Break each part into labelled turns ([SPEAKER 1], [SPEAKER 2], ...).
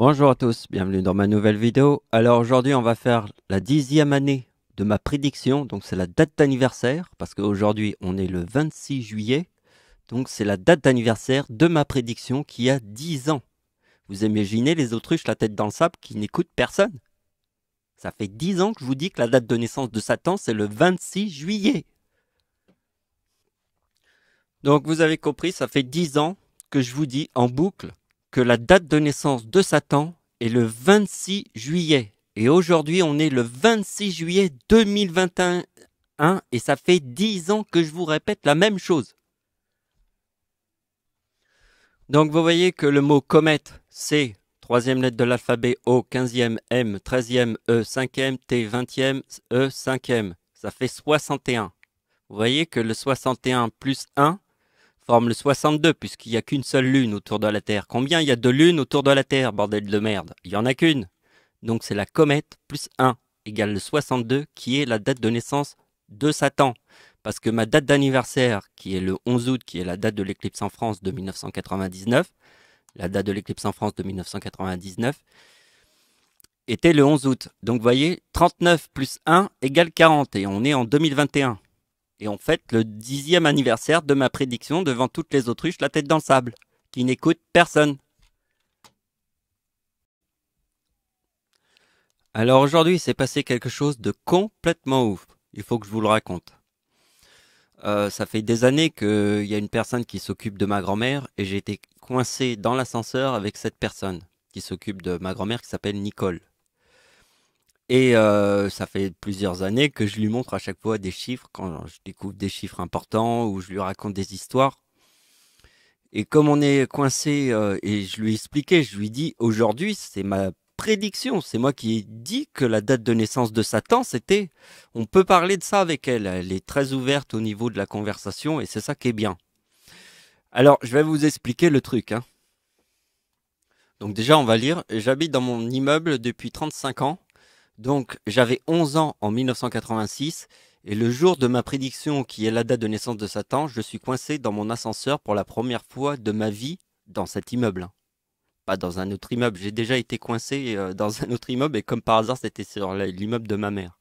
[SPEAKER 1] Bonjour à tous, bienvenue dans ma nouvelle vidéo. Alors aujourd'hui on va faire la 10e année de ma prédiction, donc c'est la date d'anniversaire, parce qu'aujourd'hui on est le 26 juillet, donc c'est la date d'anniversaire de ma prédiction qui a 10 ans. Vous imaginez les autruches la tête dans le sable qui n'écoutent personne? Ça fait 10 ans que je vous dis que la date de naissance de Satan c'est le 26 juillet. Donc vous avez compris, ça fait 10 ans que je vous dis en boucle que la date de naissance de Satan est le 26 juillet. Et aujourd'hui, on est le 26 juillet 2021 et ça fait 10 ans que je vous répète la même chose. Donc vous voyez que le mot comète, c'est troisième lettre de l'alphabet O, 15e M, 13e E, 5e T, 20e E, 5e. Ça fait 61. Vous voyez que le 61 plus 1 forme le 62, puisqu'il n'y a qu'une seule lune autour de la Terre. Combien il y a de lunes autour de la Terre, bordel de merde? Il n'y en a qu'une. Donc c'est la comète plus 1 égale le 62, qui est la date de naissance de Satan. Parce que ma date d'anniversaire, qui est le 11 août, qui est la date de l'éclipse en France de 1999, la date de l'éclipse en France de 1999, était le 11 août. Donc vous voyez, 39 plus 1 égale 40, et on est en 2021. Et on fête le 10e anniversaire de ma prédiction devant toutes les autruches la tête dans le sable, qui n'écoutent personne. Alors aujourd'hui, il s'est passé quelque chose de complètement ouf. Il faut que je vous le raconte. Ça fait des années qu'il y a une personne qui s'occupe de ma grand-mère et j'ai été coincé dans l'ascenseur avec cette personne qui s'occupe de ma grand-mère qui s'appelle Nicole. Et ça fait plusieurs années que je lui montre à chaque fois des chiffres, quand je découvre des chiffres importants ou je lui raconte des histoires. Et comme on est coincé et je lui ai expliqué, je lui dis aujourd'hui c'est ma prédiction, c'est moi qui ai dit que la date de naissance de Satan c'était, on peut parler de ça avec elle, elle est très ouverte au niveau de la conversation et c'est ça qui est bien. Alors je vais vous expliquer le truc. Donc déjà on va lire, j'habite dans mon immeuble depuis 35 ans. Donc j'avais 11 ans en 1986 et le jour de ma prédiction qui est la date de naissance de Satan, je suis coincé dans mon ascenseur pour la première fois de ma vie dans cet immeuble. Pas dans un autre immeuble, j'ai déjà été coincé dans un autre immeuble et comme par hasard c'était sur l'immeuble de ma mère.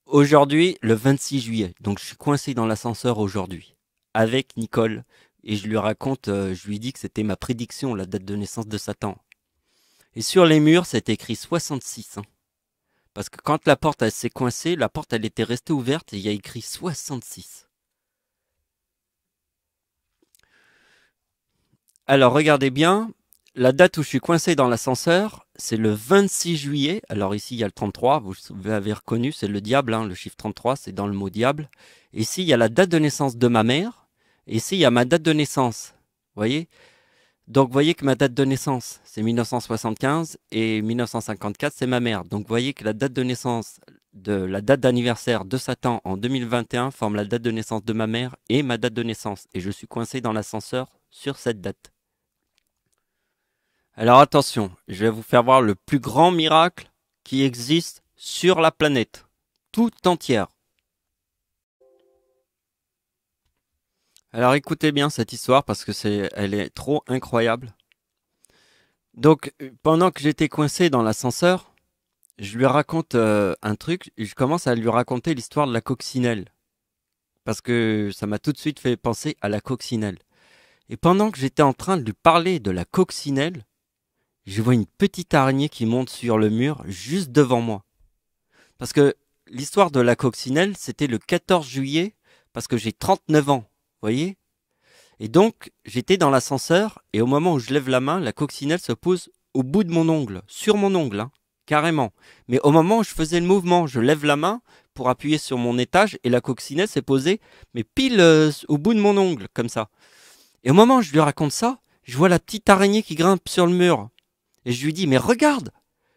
[SPEAKER 1] Aujourd'hui, le 26 juillet, donc je suis coincé dans l'ascenseur aujourd'hui avec Nicole et je lui raconte, je lui dis que c'était ma prédiction, la date de naissance de Satan. Et sur les murs c'est écrit 66. Parce que quand la porte elle s'est coincée, la porte elle était restée ouverte et il y a écrit 66. Alors regardez bien, la date où je suis coincé dans l'ascenseur, c'est le 26 juillet. Alors ici il y a le 33, vous l'avez reconnu, c'est le diable, le chiffre 33, c'est dans le mot diable. Ici il y a la date de naissance de ma mère, et ici il y a ma date de naissance. Vous voyez? Donc vous voyez que ma date de naissance, c'est 1975 et 1954, c'est ma mère. Donc vous voyez que la date de naissance, la date d'anniversaire de Satan en 2021 forme la date de naissance de ma mère et ma date de naissance. Et je suis coincé dans l'ascenseur sur cette date. Alors attention, je vais vous faire voir le plus grand miracle qui existe sur la planète, tout entière. Alors écoutez bien cette histoire parce que elle est trop incroyable. Donc pendant que j'étais coincé dans l'ascenseur, je lui raconte un truc, et je commence à lui raconter l'histoire de la coccinelle. Parce que ça m'a tout de suite fait penser à la coccinelle. Et pendant que j'étais en train de lui parler de la coccinelle, je vois une petite araignée qui monte sur le mur juste devant moi. Parce que l'histoire de la coccinelle, c'était le 14 juillet, parce que j'ai 39 ans, vous voyez? Et donc, j'étais dans l'ascenseur, et au moment où je lève la main, la coccinelle se pose au bout de mon ongle, sur mon ongle, carrément. Mais au moment où je faisais le mouvement, je lève la main pour appuyer sur mon étage, et la coccinelle s'est posée, mais pile au bout de mon ongle, comme ça. Et au moment où je lui raconte ça, je vois la petite araignée qui grimpe sur le mur. Et je lui dis, mais regarde,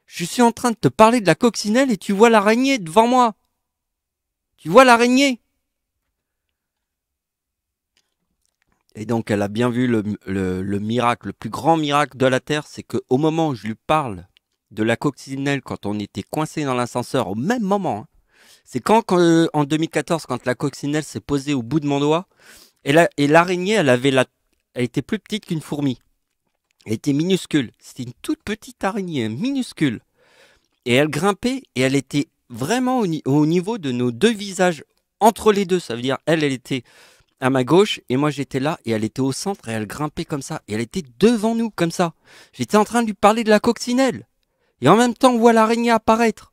[SPEAKER 1] je suis en train de te parler de la coccinelle et tu vois l'araignée devant moi. Tu vois l'araignée? Et donc elle a bien vu le miracle, le plus grand miracle de la Terre, c'est qu'au moment où je lui parle de la coccinelle quand on était coincé dans l'ascenseur, au même moment, c'est quand en 2014, quand la coccinelle s'est posée au bout de mon doigt, et l'araignée, elle était plus petite qu'une fourmi. Elle était minuscule. C'était une toute petite araignée, minuscule. Et elle grimpait et elle était vraiment au niveau de nos deux visages, entre les deux. Ça veut dire, elle était à ma gauche et moi j'étais là et elle était au centre et elle grimpait comme ça. Et elle était devant nous comme ça. J'étais en train de lui parler de la coccinelle. Et en même temps, on voit l'araignée apparaître.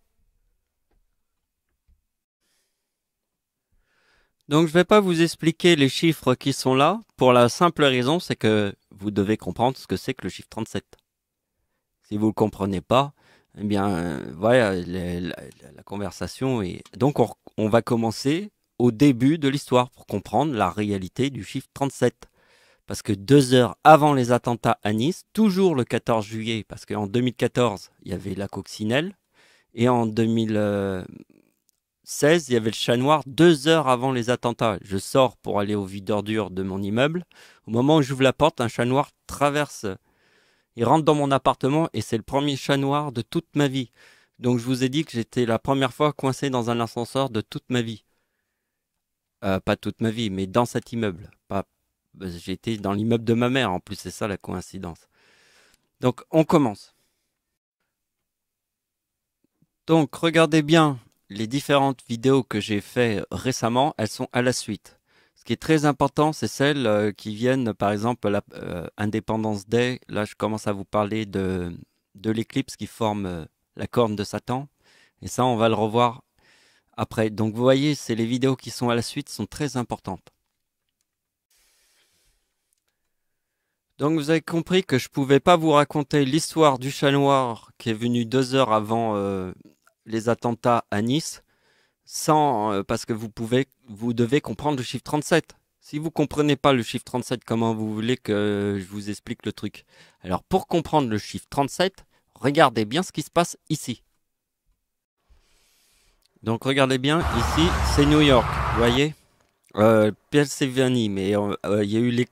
[SPEAKER 1] Donc je ne vais pas vous expliquer les chiffres qui sont là, pour la simple raison, c'est que vous devez comprendre ce que c'est que le chiffre 37. Si vous ne le comprenez pas, eh bien, voilà, la conversation est... Donc on va commencer au début de l'histoire pour comprendre la réalité du chiffre 37. Parce que 2 heures avant les attentats à Nice, toujours le 14 juillet, parce qu'en 2014, il y avait la coccinelle, et en 2016, il y avait le chat noir 2 heures avant les attentats. Je sors pour aller au vide d'ordures de mon immeuble. Au moment où j'ouvre la porte, un chat noir traverse, il rentre dans mon appartement et c'est le premier chat noir de toute ma vie. Donc je vous ai dit que j'étais la première fois coincé dans un ascenseur de toute ma vie. Pas toute ma vie, mais dans cet immeuble. J'étais dans l'immeuble de ma mère, en plus, c'est ça la coïncidence. Donc on commence. Donc regardez bien les différentes vidéos que j'ai fait récemment, elles sont à la suite. Ce qui est très important, c'est celles qui viennent, par exemple, la Independence Day. Là, je commence à vous parler de l'éclipse qui forme la corne de Satan. Et ça, on va le revoir après. Donc, vous voyez, c'est les vidéos qui sont à la suite sont très importantes. Donc, vous avez compris que je pouvais pas vous raconter l'histoire du chat noir qui est venu 2 heures avant les attentats à Nice, sans parce que vous devez comprendre le chiffre 37. Si vous comprenez pas le chiffre 37, comment vous voulez que je vous explique le truc? Alors pour comprendre le chiffre 37, regardez bien ce qui se passe ici. Donc regardez bien, ici c'est New York, vous voyez, Pennsylvanie, mais il y a eu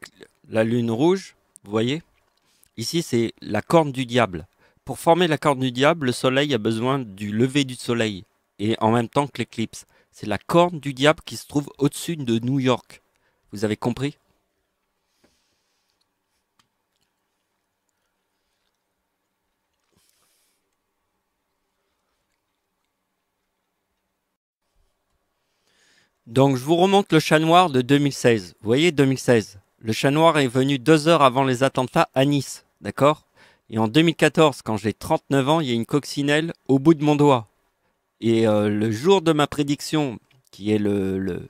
[SPEAKER 1] la lune rouge, vous voyez. Ici c'est la corne du diable. Pour former la corne du diable, le soleil a besoin du lever du soleil, et en même temps que l'éclipse. C'est la corne du diable qui se trouve au-dessus de New York. Vous avez compris? Donc je vous remonte le chat noir de 2016. Vous voyez 2016. Le chat noir est venu 2 heures avant les attentats à Nice. D'accord? Et en 2014, quand j'ai 39 ans, il y a une coccinelle au bout de mon doigt. Et le jour de ma prédiction, qui est le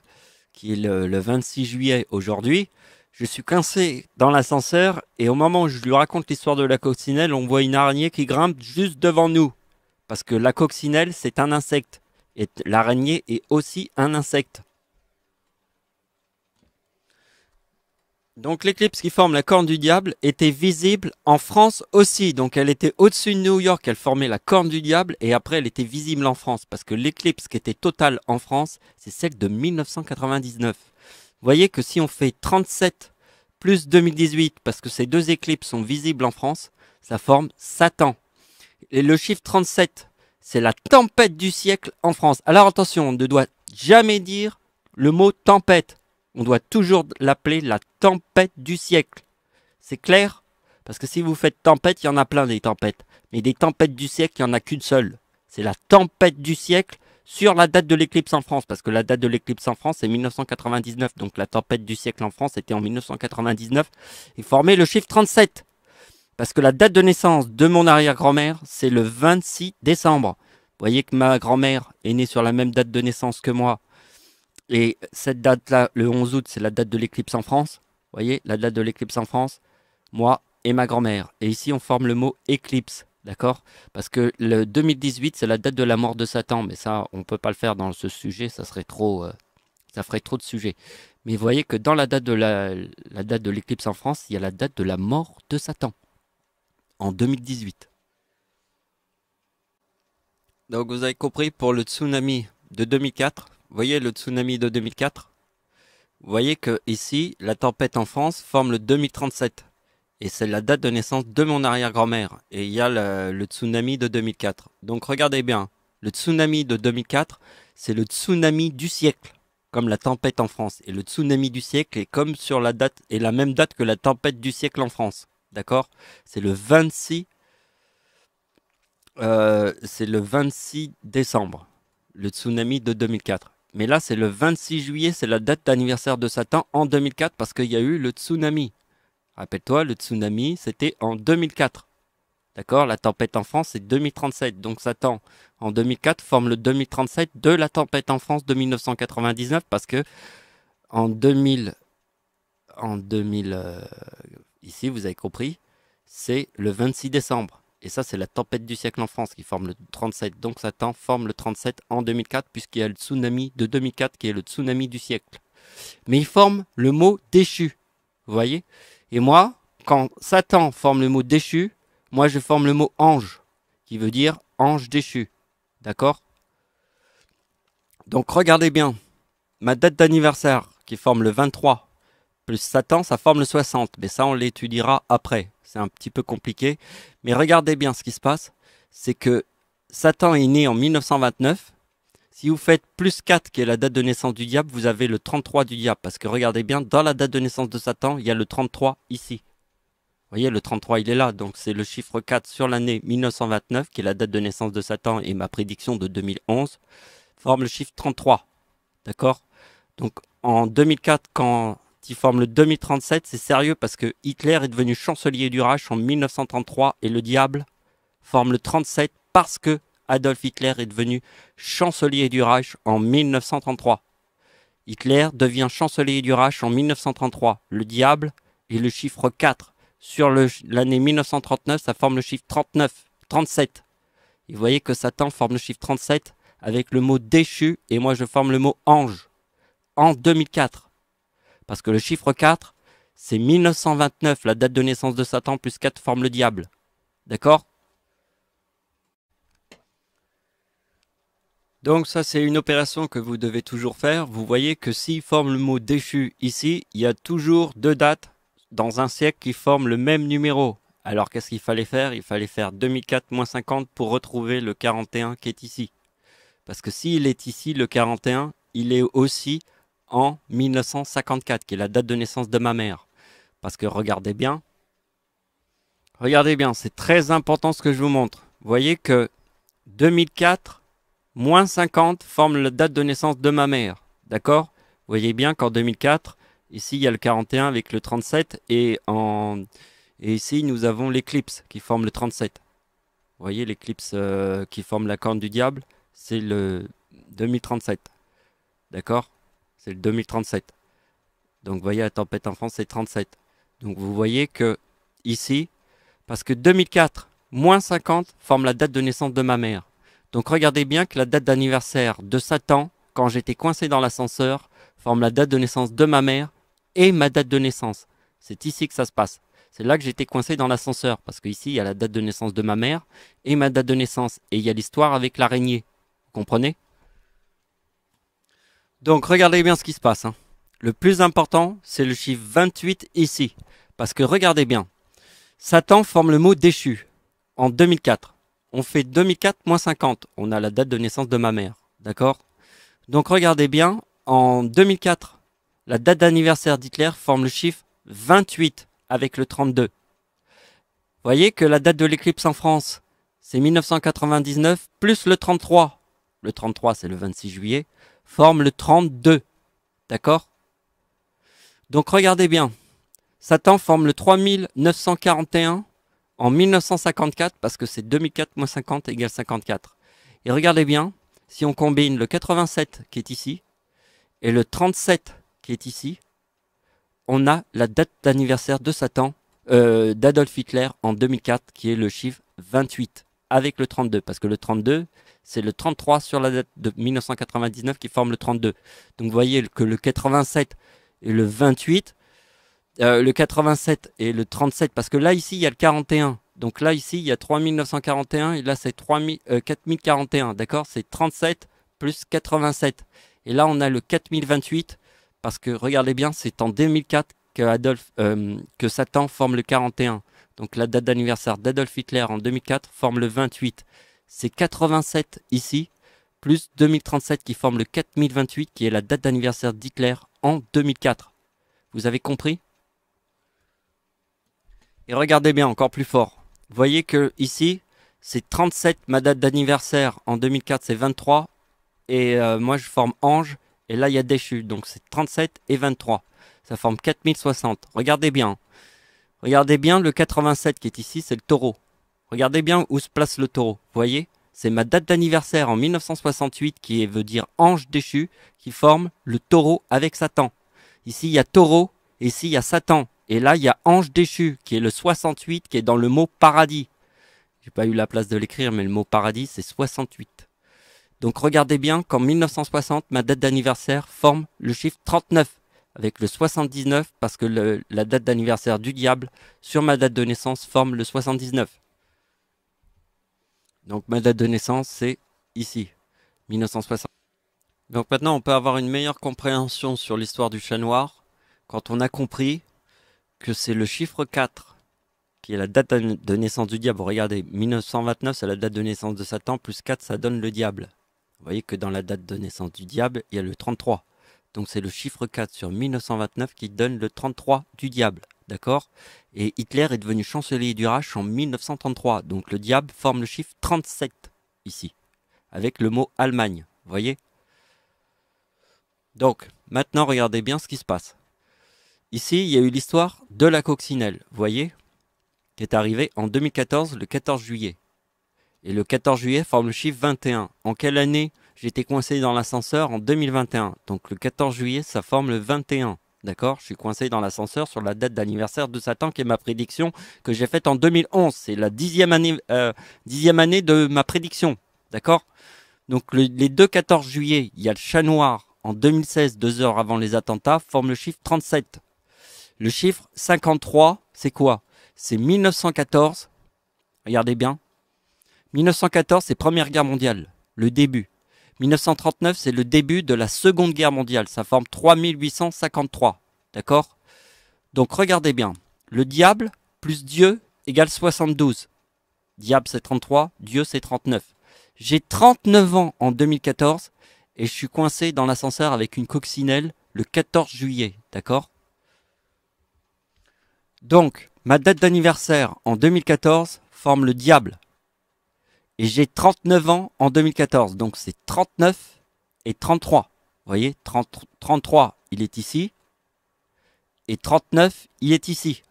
[SPEAKER 1] 26 juillet aujourd'hui, je suis coincé dans l'ascenseur et au moment où je lui raconte l'histoire de la coccinelle, on voit une araignée qui grimpe juste devant nous. Parce que la coccinelle, c'est un insecte. Et l'araignée est aussi un insecte. Donc l'éclipse qui forme la corne du diable était visible en France aussi. Donc elle était au-dessus de New York, elle formait la corne du diable et après elle était visible en France. Parce que l'éclipse qui était totale en France, c'est celle de 1999. Vous voyez que si on fait 37 plus 2018, parce que ces deux éclipses sont visibles en France, ça forme Satan. Et le chiffre 37, c'est la tempête du siècle en France. Alors attention, on ne doit jamais dire le mot tempête. On doit toujours l'appeler la tempête du siècle. C'est clair? Parce que si vous faites tempête, il y en a plein des tempêtes. Mais des tempêtes du siècle, il n'y en a qu'une seule. C'est la tempête du siècle sur la date de l'éclipse en France. Parce que la date de l'éclipse en France, c'est 1999. Donc la tempête du siècle en France était en 1999. Et formait le chiffre 37. Parce que la date de naissance de mon arrière-grand-mère, c'est le 26 décembre. Vous voyez que ma grand-mère est née sur la même date de naissance que moi. Et cette date-là, le 11 août, c'est la date de l'éclipse en France. Vous voyez, la date de l'éclipse en France, moi et ma grand-mère. Et ici, on forme le mot éclipse, d'accord? Parce que le 2018, c'est la date de la mort de Satan. Mais ça, on ne peut pas le faire dans ce sujet, ça serait trop, ça ferait trop de sujets. Mais vous voyez que dans la date de la date de l'éclipse en France, il y a la date de la mort de Satan, en 2018. Donc vous avez compris pour le tsunami de 2004. Vous voyez le tsunami de 2004? Vous voyez que ici, la tempête en France forme le 2037. Et c'est la date de naissance de mon arrière-grand-mère. Et il y a le tsunami de 2004. Donc regardez bien, le tsunami de 2004, c'est le tsunami du siècle, comme la tempête en France. Et le tsunami du siècle est comme sur la date, et la même date que la tempête du siècle en France. D'accord? C'est le 26 décembre, le tsunami de 2004. Mais là, c'est le 26 juillet, c'est la date d'anniversaire de Satan en 2004 parce qu'il y a eu le tsunami. Rappelle-toi, le tsunami, c'était en 2004. D'accord? La tempête en France, c'est 2037. Donc Satan, en 2004, forme le 2037 de la tempête en France de 1999 parce que en 2000, ici, vous avez compris, c'est le 26 décembre. Et ça, c'est la tempête du siècle en France qui forme le 37. Donc Satan forme le 37 en 2004 puisqu'il y a le tsunami de 2004 qui est le tsunami du siècle. Mais il forme le mot déchu. Vous voyez? Et moi, quand Satan forme le mot déchu, moi je forme le mot ange, qui veut dire ange déchu. D'accord? Donc regardez bien, ma date d'anniversaire qui forme le 23, plus Satan, ça forme le 60. Mais ça, on l'étudiera après. C'est un petit peu compliqué. Mais regardez bien ce qui se passe. C'est que Satan est né en 1929. Si vous faites plus 4, qui est la date de naissance du diable, vous avez le 33 du diable. Parce que regardez bien, dans la date de naissance de Satan, il y a le 33 ici. Vous voyez, le 33, il est là. Donc c'est le chiffre 4 sur l'année 1929, qui est la date de naissance de Satan, et ma prédiction de 2011, forme le chiffre 33. D'accord? Donc en 2004, quand il forme le 2037, c'est sérieux parce que Hitler est devenu chancelier du Reich en 1933 et le diable forme le 37 parce que Adolf Hitler est devenu chancelier du Reich en 1933. Hitler devient chancelier du Reich en 1933. Le diable est le chiffre 4. Sur l'année 1939, ça forme le chiffre 39, 37. Et vous voyez que Satan forme le chiffre 37 avec le mot déchu et moi je forme le mot ange en 2004. Parce que le chiffre 4, c'est 1929, la date de naissance de Satan, plus 4 forme le diable. D'accord? Donc ça, c'est une opération que vous devez toujours faire. Vous voyez que s'il forme le mot déchu ici, il y a toujours deux dates dans un siècle qui forment le même numéro. Alors qu'est-ce qu'il fallait faire? Il fallait faire 2004 moins 50 pour retrouver le 41 qui est ici. Parce que s'il est ici, le 41, il est aussi en 1954, qui est la date de naissance de ma mère. Parce que regardez bien, c'est très important ce que je vous montre. Vous voyez que 2004 moins 50 forme la date de naissance de ma mère. D'accord? Vous voyez bien qu'en 2004, ici il y a le 41 avec le 37 et ici nous avons l'éclipse qui forme le 37. Vous voyez l'éclipse qui forme la corne du diable, c'est le 2037. D'accord? C'est le 2037. Donc vous voyez la tempête en France c'est 37. Donc vous voyez que ici, parce que 2004 moins 50 forme la date de naissance de ma mère. Donc regardez bien que la date d'anniversaire de Satan, quand j'étais coincé dans l'ascenseur, forme la date de naissance de ma mère et ma date de naissance. C'est ici que ça se passe. C'est là que j'étais coincé dans l'ascenseur, parce qu'ici il y a la date de naissance de ma mère et ma date de naissance. Et il y a l'histoire avec l'araignée. Vous comprenez? Donc regardez bien ce qui se passe. Le plus important, c'est le chiffre 28 ici. Parce que regardez bien, Satan forme le mot déchu en 2004. On fait 2004 moins 50. On a la date de naissance de ma mère. D'accord? Donc regardez bien, en 2004, la date d'anniversaire d'Hitler forme le chiffre 28 avec le 32. Vous voyez que la date de l'éclipse en France, c'est 1999 plus le 33. Le 33, c'est le 26 juillet, forme le 32. D'accord? Donc regardez bien, Satan forme le 3941 en 1954 parce que c'est 2004 moins 50 égale 54. Et regardez bien, si on combine le 87 qui est ici et le 37 qui est ici, on a la date d'anniversaire de Satan, d'Adolf Hitler en 2004 qui est le chiffre 28 avec le 32 parce que le 32 c'est le 33 sur la date de 1999 qui forme le 32. Donc vous voyez que le 87 et le 28, le 87 et le 37, parce que là ici il y a le 41. Donc là ici il y a 3941 et là c'est 4041. D'accord? C'est 37 plus 87. Et là on a le 4028 parce que regardez bien, c'est en 2004 que Satan forme le 41. Donc la date d'anniversaire d'Adolf Hitler en 2004 forme le 28. C'est 87 ici, plus 2037 qui forme le 4028, qui est la date d'anniversaire d'Hitler en 2004. Vous avez compris? Et regardez bien, encore plus fort. Vous voyez que ici, c'est 37, ma date d'anniversaire en 2004 c'est 23. Et moi je forme Ange, et là il y a Déchu, donc c'est 37 et 23. Ça forme 4060. Regardez bien. Regardez bien le 87 qui est ici, c'est le taureau. Regardez bien où se place le taureau. Vous voyez? C'est ma date d'anniversaire en 1968 qui veut dire Ange déchu, qui forme le taureau avec Satan. Ici il y a taureau, et ici il y a Satan. Et là il y a Ange déchu, qui est le 68, qui est dans le mot paradis. J'ai pas eu la place de l'écrire, mais le mot paradis c'est 68. Donc regardez bien qu'en 1960, ma date d'anniversaire forme le chiffre 39, avec le 79, parce que la date d'anniversaire du diable sur ma date de naissance forme le 79. Donc ma date de naissance, c'est ici, 1960. Donc maintenant, on peut avoir une meilleure compréhension sur l'histoire du chat noir quand on a compris que c'est le chiffre 4 qui est la date de naissance du diable. Regardez, 1929, c'est la date de naissance de Satan, plus 4, ça donne le diable. Vous voyez que dans la date de naissance du diable, il y a le 33. Donc c'est le chiffre 4 sur 1929 qui donne le 33 du diable. D'accord? Et Hitler est devenu chancelier du Reich en 1933. Donc le diable forme le chiffre 37 ici, avec le mot Allemagne. Vous voyez? Donc maintenant regardez bien ce qui se passe. Ici, il y a eu l'histoire de la coccinelle. Vous voyez? Qui est arrivée en 2014, le 14 juillet. Et le 14 juillet forme le chiffre 21. En quelle année j'étais coincé dans l'ascenseur? En 2021. Donc le 14 juillet, ça forme le 21. D'accord? Je suis coincé dans l'ascenseur sur la date d'anniversaire de Satan, qui est ma prédiction que j'ai faite en 2011. C'est la 10e année de ma prédiction. D'accord? Donc les deux 14 juillet, il y a le chat noir en 2016, 2 heures avant les attentats, forme le chiffre 37. Le chiffre 53, c'est quoi? C'est 1914. Regardez bien. 1914, c'est Première Guerre mondiale, le début. 1939, c'est le début de la Seconde Guerre mondiale. Ça forme 3853. D'accord? Donc regardez bien. Le diable plus Dieu égale 72. Diable, c'est 33. Dieu, c'est 39. J'ai 39 ans en 2014 et je suis coincé dans l'ascenseur avec une coccinelle le 14 juillet. D'accord? Donc, ma date d'anniversaire en 2014 forme le diable. Et j'ai 39 ans en 2014. Donc c'est 39 et 33. Vous voyez, 33, il est ici. Et 39, il est ici.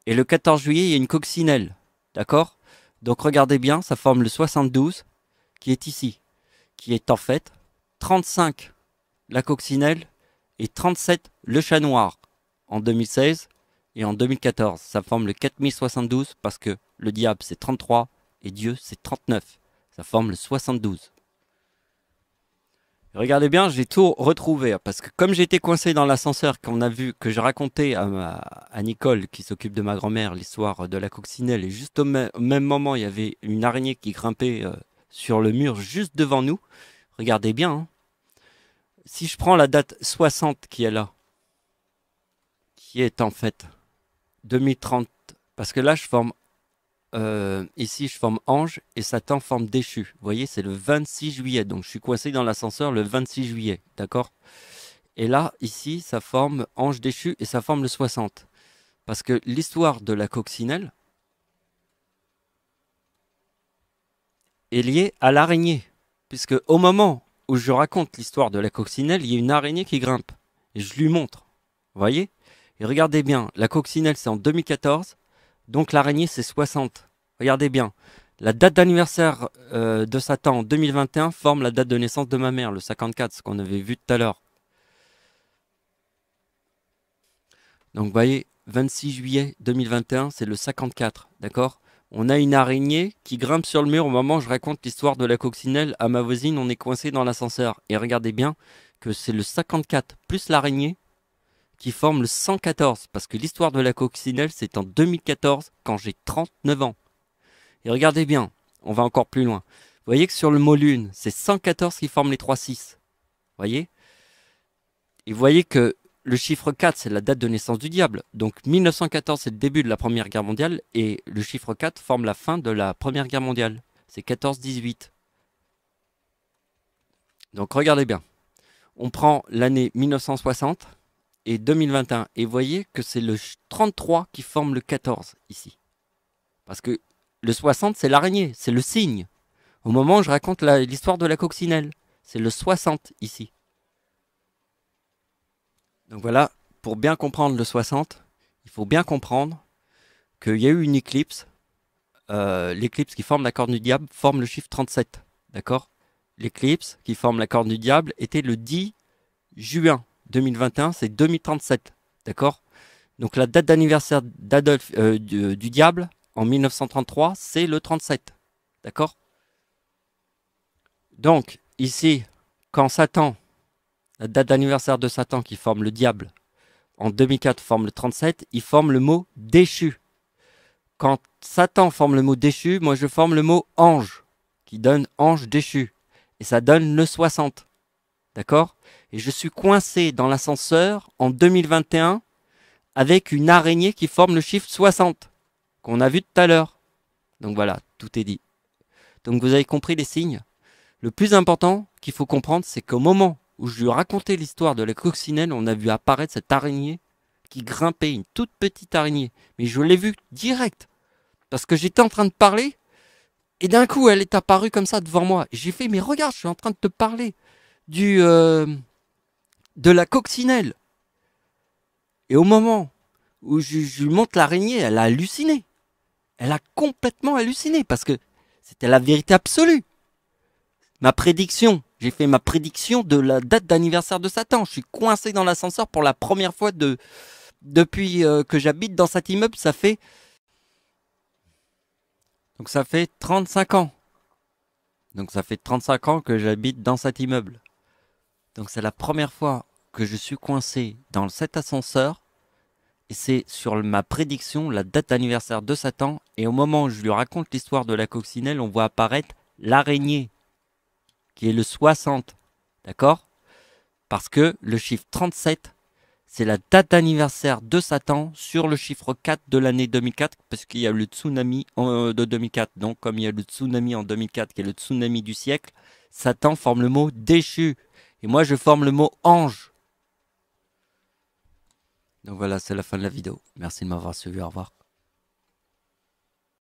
[SPEAKER 1] Et le 14 juillet, il y a une coccinelle. D'accord? Donc regardez bien, ça forme le 72 qui est ici. Qui est en fait 35 la coccinelle et 37 le chat noir en 2016 et en 2014. Ça forme le 4072 parce que le diable c'est 33 et Dieu c'est 39. Ça forme le 72. Et regardez bien, j'ai tout retrouvé parce que comme j'étais coincé dans l'ascenseur, qu'on a vu que j'ai raconté à Nicole qui s'occupe de ma grand-mère l'histoire de la coccinelle et juste au même moment il y avait une araignée qui grimpait sur le mur juste devant nous. Regardez bien, hein. Si je prends la date 60 qui est là, qui est en fait 2030, parce que là je forme ici je forme Ange et Satan forme Déchu. Vous voyez, c'est le 26 juillet, donc je suis coincé dans l'ascenseur le 26 juillet, d'accord? Et là, ici, ça forme Ange Déchu et ça forme le 60. Parce que l'histoire de la coccinelle est liée à l'araignée. Puisque au moment où je raconte l'histoire de la coccinelle, il y a une araignée qui grimpe. Et je lui montre. Vous voyez? Et regardez bien, la coccinelle c'est en 2014, donc l'araignée c'est 60. Regardez bien. La date d'anniversaire de Satan en 2021 forme la date de naissance de ma mère, le 54, ce qu'on avait vu tout à l'heure. Donc vous voyez, 26 juillet 2021, c'est le 54, d'accord? On a une araignée qui grimpe sur le mur au moment où je raconte l'histoire de la coccinelle à ma voisine, on est coincé dans l'ascenseur. Et regardez bien que c'est le 54 plus l'araignée qui forme le 114, parce que l'histoire de la coccinelle, c'est en 2014, quand j'ai 39 ans. Et regardez bien, on va encore plus loin. Vous voyez que sur le mot lune, c'est 114 qui forme les 3-6. Vous voyez? Et vous voyez que le chiffre 4, c'est la date de naissance du diable. Donc 1914, c'est le début de la Première Guerre mondiale, et le chiffre 4 forme la fin de la Première Guerre mondiale. C'est 14-18. Donc regardez bien. On prend l'année 1960, et 2021. Et vous voyez que c'est le 33 qui forme le 14 ici. Parce que le 60, c'est l'araignée, c'est le cygne. Au moment où je raconte l'histoire de la coccinelle, c'est le 60 ici. Donc voilà, pour bien comprendre le 60, il faut bien comprendre qu'il y a eu une éclipse. L'éclipse qui forme la corne du diable forme le chiffre 37. D'accord? L'éclipse qui forme la corne du diable était le 10 juin 2021, c'est 2037. D'accord? Donc la date d'anniversaire d'Adolphe du diable en 1933, c'est le 37. D'accord? Donc ici, quand Satan, la date d'anniversaire de Satan qui forme le diable en 2004 forme le 37, il forme le mot déchu. Quand Satan forme le mot déchu, moi je forme le mot ange, qui donne ange déchu. Et ça donne le 60. D'accord? Et je suis coincé dans l'ascenseur en 2021 avec une araignée qui forme le chiffre 60, qu'on a vu tout à l'heure. Donc voilà, tout est dit. Donc vous avez compris les signes. Le plus important qu'il faut comprendre, c'est qu'au moment où je lui racontais l'histoire de la coccinelle, on a vu apparaître cette araignée qui grimpait, une toute petite araignée. Mais je l'ai vue direct. Parce que j'étais en train de parler, et d'un coup, elle est apparue comme ça devant moi. Et j'ai fait, mais regarde, je suis en train de te parler de la coccinelle. Et au moment où je lui montre l'araignée, elle a halluciné. Elle a complètement halluciné, parce que c'était la vérité absolue. Ma prédiction, j'ai fait ma prédiction de la date d'anniversaire de Satan. Je suis coincé dans l'ascenseur pour la première fois depuis que j'habite dans cet immeuble. Ça fait 35 ans. Donc ça fait 35 ans que j'habite dans cet immeuble. Donc c'est la première fois que je suis coincé dans cet ascenseur. Et c'est sur ma prédiction, la date d'anniversaire de Satan. Et au moment où je lui raconte l'histoire de la coccinelle, on voit apparaître l'araignée, qui est le 60. D'accord? Parce que le chiffre 37, c'est la date d'anniversaire de Satan sur le chiffre 4 de l'année 2004, parce qu'il y a le tsunami de 2004. Donc, comme il y a le tsunami en 2004, qui est le tsunami du siècle, Satan forme le mot déchu. Et moi, je forme le mot ange. Donc voilà, c'est la fin de la vidéo. Merci de m'avoir suivi. Au revoir.